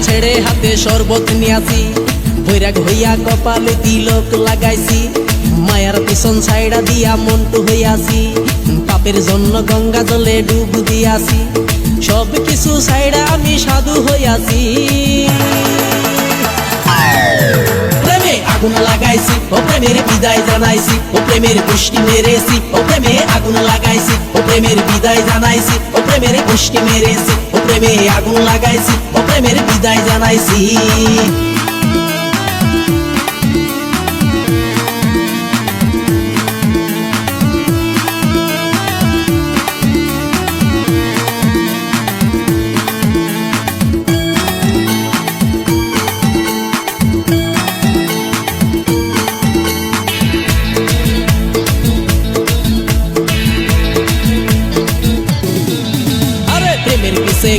ছেড়ে হাতে শরবত নিয়াছি, বৈরাগ হইয়া কপালে তিলক লাগাইছি, মায়ার পিছন ছাইড়া দিয়া মন্টু হইয়াছি, পাপের জন্য গঙ্গা জলে ডুব দিয়াছি, সব কিছু ছাইড়া আমি সাধু হইয়াছি। প্রেমে আগুন লাগাইছি, ও প্রেমের বিদায় জানাইছি, ও প্রেমের গোষ্ঠী মেরেছি, ও প্রেমে আগুন লাগাইছি, ও প্রেমের বিদায় জানাইছি, ও প্রেমের গোষ্ঠী মেরেছি, ও প্রেমে আগুন লাগাইছি, ও প্রেমের বিদায় জানাইছি।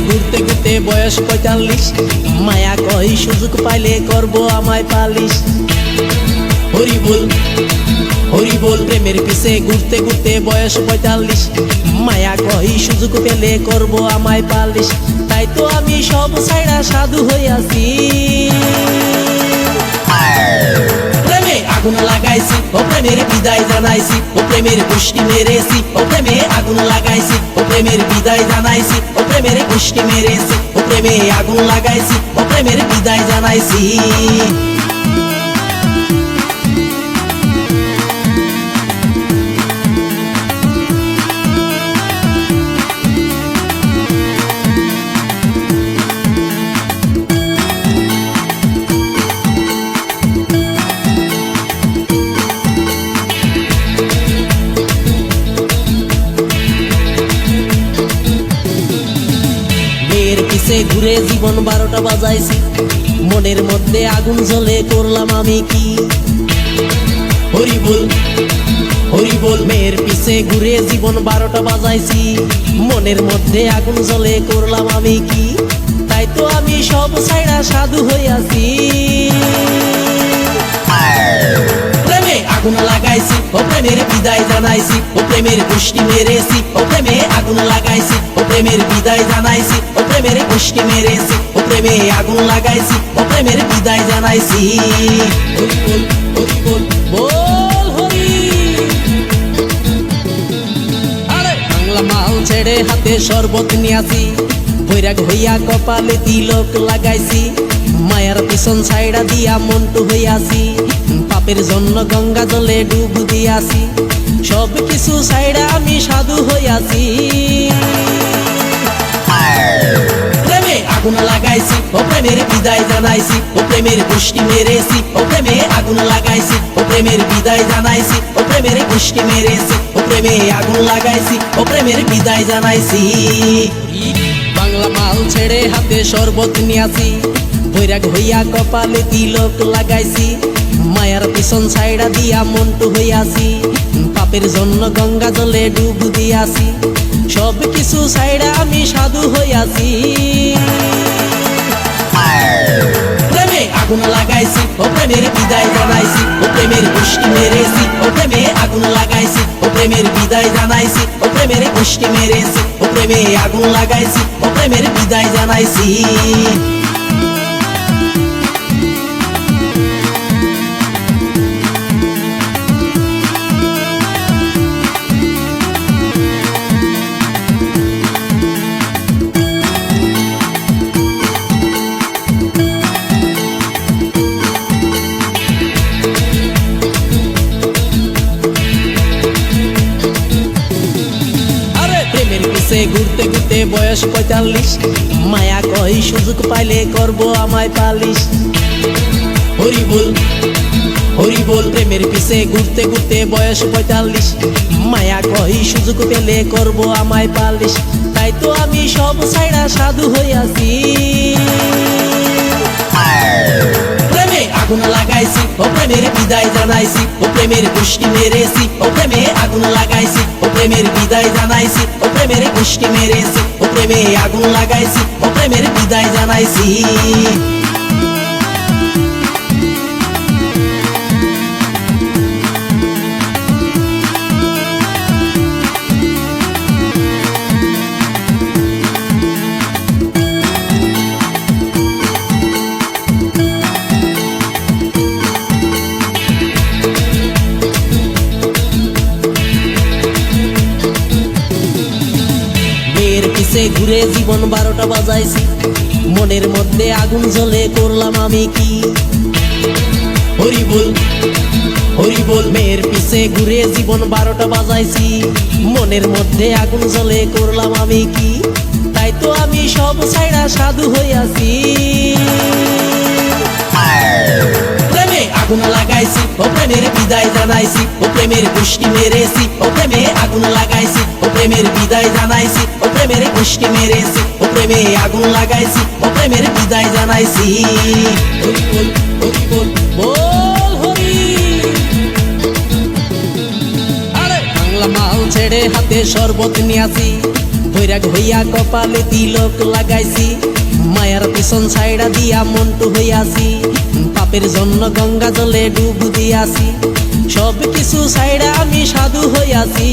ঘুরতে ঘুরতে বয়স ৪৫, মায়া কই সুযোগ পাইলে করব আমায় পালিশ। হরি বল হরি বল, প্রেমের পিছে ঘুরতে ঘুরতে বয়স ৪৫, মায়া কই সুযোগ পেলে করব আমায় পালিশ, তাই তো আমি সব ছাইড়া সাধু হইয়াছি। প্রেমে আগুন লাগাইছি, ও প্রেমের বিদায় জানাইছি, ও প্রেমের গোষ্ঠী মেরেছি, ও প্রেমে আগুন লাগাইছি, ও প্রেমের বিদায় জানাইছি, ও প্রেমের গোষ্ঠী মেরেছি, ও প্রেমে আগুন লাগাইছি, ও প্রেমের বিদায় জানাইছি। ঘুরে জীবন ১২টা বাজাইছি, মনের মধ্যে আগুন জ্বলে করলাম আমি কি। হরি বল হরি বল, মেয়ের পিছে ঘুরে জীবন ১২টা বাজাইছি, মনের মধ্যে আগুন জ্বলে করলাম আমি কি, তাই তো আমি সব ছাইড়া সাধু হইয়াছি। প্রেমে আগুন লাগাইছি, ও প্রেমের বিদায় জানাইছি, ও প্রেমের গোষ্ঠী মেরেছি, ও প্রেমে আগুন লাগাইছি, ও প্রেমের বিদায় জানাইছি, ও প্রেমের গোষ্ঠী মেরেছি, ও প্রেমে আগুন লাগাইছি, ও প্রেমের বিদায় জানাইছি। হরি বল হরি বল বল হরি। আরে বাংলা মাল ছেড়ে হাতে শরবত নিয়াছি, বৈরাগ হইয়া কপালে তিলক লাগাইছি, মায়ার পিছন ছাইড়া দিয়া মন্টু হইয়াছি, পাপের জন্য গঙ্গা জলে ডুব দিয়াছি, সব কিছু ছাইড়া আমি সাধু হইয়াছি। প্রেমে আগুন লাগাইছি, ও প্রেমের বিদায় জানাইছি, ও প্রেমের গোষ্ঠী মেরেছি, ও প্রেমে আগুন লাগাইছি, ও প্রেমের বিদায় জানাইছি, ও প্রেমের গোষ্ঠী মেরেছি, ও প্রেমে আগুন লাগাইছি, ও প্রেমের বিদায় জানাইছি। বাংলা মাল ছেড়ে হাতে শরবত নিয়াছি, বৈরাগ হইয়া কপালে তিলক লাগাইছি, মায়ার পিছন ছাইড়া দিয়া মন্টু হইয়াছি, পাপের জন্য গঙ্গা জলে ডুব দিয়াছি, সব কিছু ছাইড়া আমি সাধু হইয়াছি। প্রেমে আগুন লাগাইছি, ও প্রেমের বিদায় জানাইছি, ও প্রেমের গোষ্ঠী মেরেছি, ও প্রেমে আগুন লাগাইছি, ও প্রেমের বিদায় জানাইছি, ও প্রেমের গোষ্ঠী মেরেছি, ও প্রেমে আগুন লাগাইছি, ও প্রেমের বিদায় জানাইছি। ঘুরতে ঘুরতে বয়স ৪৫, মায়া কই সুযোগ পাইলে করব আমায় পালিশ। হরি বল হরি বল, প্রেমের পিছে ঘুরতে ঘুরতে বয়স ৪৫, মায়া কই সুযোগ পেলে করব আমায় পালিশ, তাই তো আমি সব ছাইড়া সাধু হইয়াছি। প্রেমে আগুন লাগাইছি, ও প্রেমের বিদায় জানাইছি, ও প্রেমের গোষ্ঠী মেরেছি, ও প্রেমে আগুন লাগাইছি, ও প্রেমের বিদায় জানাইছি, ও প্রেমের গোষ্ঠী মেরেছি, ও প্রেমে আগুন লাগাইছি, ও প্রেমের বিদায় জানাইছি। ঘুরে জীবন 12টা বাজাইছি, মনের মধ্যে আগুন জ্বলে করলাম আমি কি। হরি বল হরি বল, মেয়ের পিছে ঘুরে জীবন 12টা বাজাইছি, মনের মধ্যে আগুন জ্বলে করলাম আমি কি। তাই তো আমি সব ছাইড়া সাধু হইয়াছি। প্রেমে আগুন লাগাইছি, ও প্রেমের বিদায় জানাইছি, ও প্রেমের গোষ্ঠী মেরেছি, ও প্রেমে আগুন লাগাইছি, ও প্রেমের বিদায় জানাইছি, ও প্রেমের গোষ্ঠী মেরেছি, ও প্রেমে আগুন লাগাইছি, ও প্রেমের বিদায় জানাইছি। হরি বল হরি বল, বল হরি। আরে বাংলা মাল ছেড়ে হাতে শরবত নিয়াছি, বৈরাগ হইয়া কপালে তিলক লাগাইছি, মায়ার পিছন ছাইড়া দিয়া মন্টু হইয়াছি, পাপের জন্য গঙ্গা জলে ডুব দিয়াছি, সব কিছু ছাইড়া আমি সাধু হইয়াছি।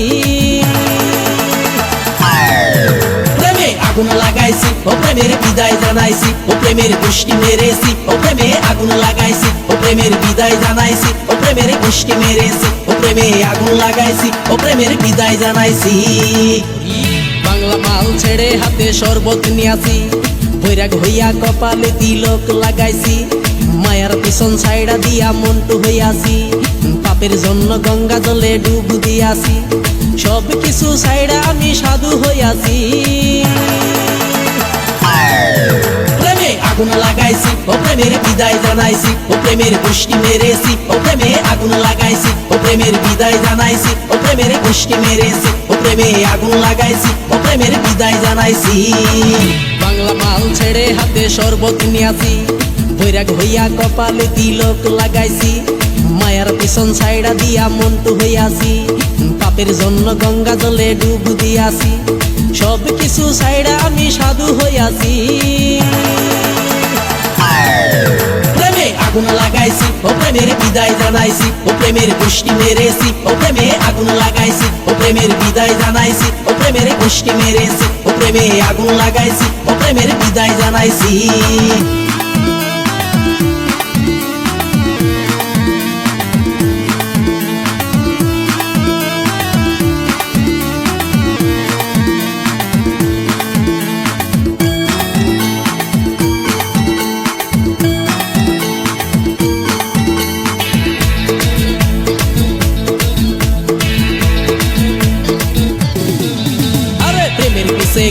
প্রেমে আগুন লাগাইছি, ও প্রেমের বিদায় জানাইছি, ও প্রেমের গোষ্ঠী মেরেছি, ও প্রেমে আগুন লাগাইছি, ও প্রেমের বিদায় জানাইছি, ও প্রেমের গোষ্ঠী মেরেছি, ও প্রেমে আগুন লাগাইছি, ও প্রেমের বিদায় জানাইছি। বাংলা মাল ছেড়ে হাতে শরবত নিয়াছি, বৈরাগ হইয়া কপালে তিলক লাগাইছি, মায়ার পিছন ছাইড়া দিয়া মন্টু হইয়াছি, পাপের জন্য গঙ্গা জলে ডুব দিয়াছি, সব কিছু ছাইড়া আমি সাধু হইয়াছি। প্রেমে আগুন লাগাইছি, ও প্রেমের বিদায় জানাইছি, ও প্রেমের গোষ্ঠী মেরেছি, ও প্রেমে আগুন লাগাইছি, ও প্রেমের বিদায় জানাইছি, ও প্রেমের গোষ্ঠী মেরেছি, ও প্রেমে আগুন লাগাইছি, ও প্রেমের বিদায় জানাইছি। বাংলা মাল ছেড়ে হাতে শরবত নিয়াছি, বৈরাগ হইয়া কপালে তিলক লাগাইছি, মায়ার পিছন ছাইড়া দিয়া মন্টু হইয়াছি, পাপের জন্য গঙ্গা জলে ডুব দিয়াছি, সব কিছু ছাইড়া আমি সাধু হইয়াছি। প্রেমে আগুন লাগাইছি, ও প্রেমের বিদায় জানাইছি, ও প্রেমের গোষ্ঠী মেরেছি, ও প্রেমে আগুন লাগাইছি, ও প্রেমের বিদায় জানাইছি, ও প্রেমের গোষ্ঠী মেরেছি, ও প্রেমে আগুন লাগাইছি, ও প্রেমের বিদায় জানাইছি।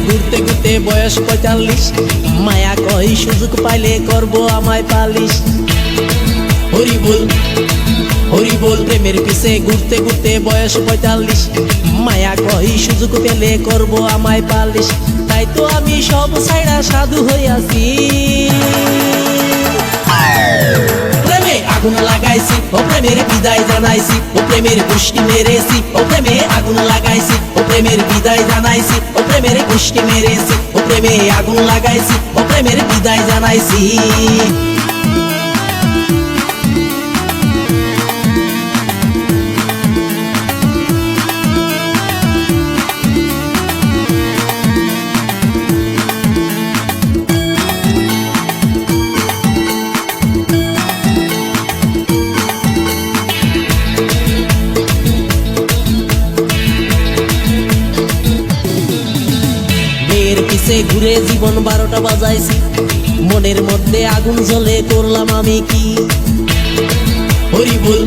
ঘুরতে ঘুরতে বয়স 45, মায়া কই সুযোগ পাইলে করব আমায় পালিশ। হরি বল হরি বল, প্রেমের পিছে ঘুরতে ঘুরতে বয়স 45, মায়া কই সুযোগ পেলে করব আমায় পালিশ। তাই তো আমি সব ছাইড়া সাধু হইয়াছি। প্রেমে আগুন লাগাইছি, ও প্রেমের বিদায় জানাইছি, ও প্রেমের গোষ্ঠী মেরেছি, ও প্রেমে আগুন লাগাইছি, ও প্রেমের বিদায় জানাইছি, ও প্রেমের গোষ্ঠী মেরেছি, ও প্রেমে আগুন লাগাইছি, ও প্রেমের বিদায় জানাইছি। পিছে ঘুরে জীবন 12টা বাজাইছি, মনের মধ্যে আগুন জ্বলে করলাম আমি কি। হরি বল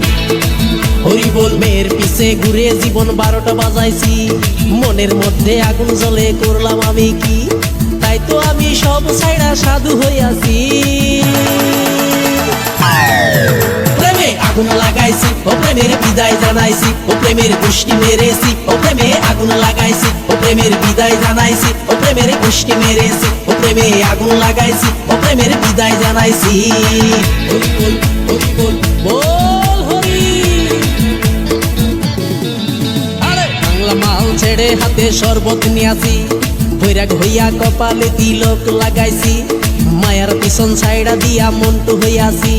হরি বল, মেয়ের পিছে ঘুরে জীবন 12টা বাজাইছি, মনের মধ্যে আগুন জ্বলে করলাম আমি কি। তাই তো আমি সব ছাইড়া সাধু হইয়াছি। প্রেমে আগুন লাগাইছি, ও প্রেমের বিদায় জানাইছি, ও প্রেমের গোষ্ঠী মেরেছি, ও প্রেমে আগুন লাগাইছি, ও প্রেমের বিদায় জানাইছি, ও প্রেমের গোষ্ঠী মেরেছি, ও প্রেমে আগুন লাগাইছি, ও প্রেমের বিদায় জানাইছি। হরি বল হরি বল, বল হরি। আরে বাংলা মাল ছেড়ে হাতে শরবত নিয়াছি, বৈরাগ হইয়া কপালে তিলক লাগাইছি, মায়ার পিছন ছাইড়া দিয়া মন্টু হইয়াছি,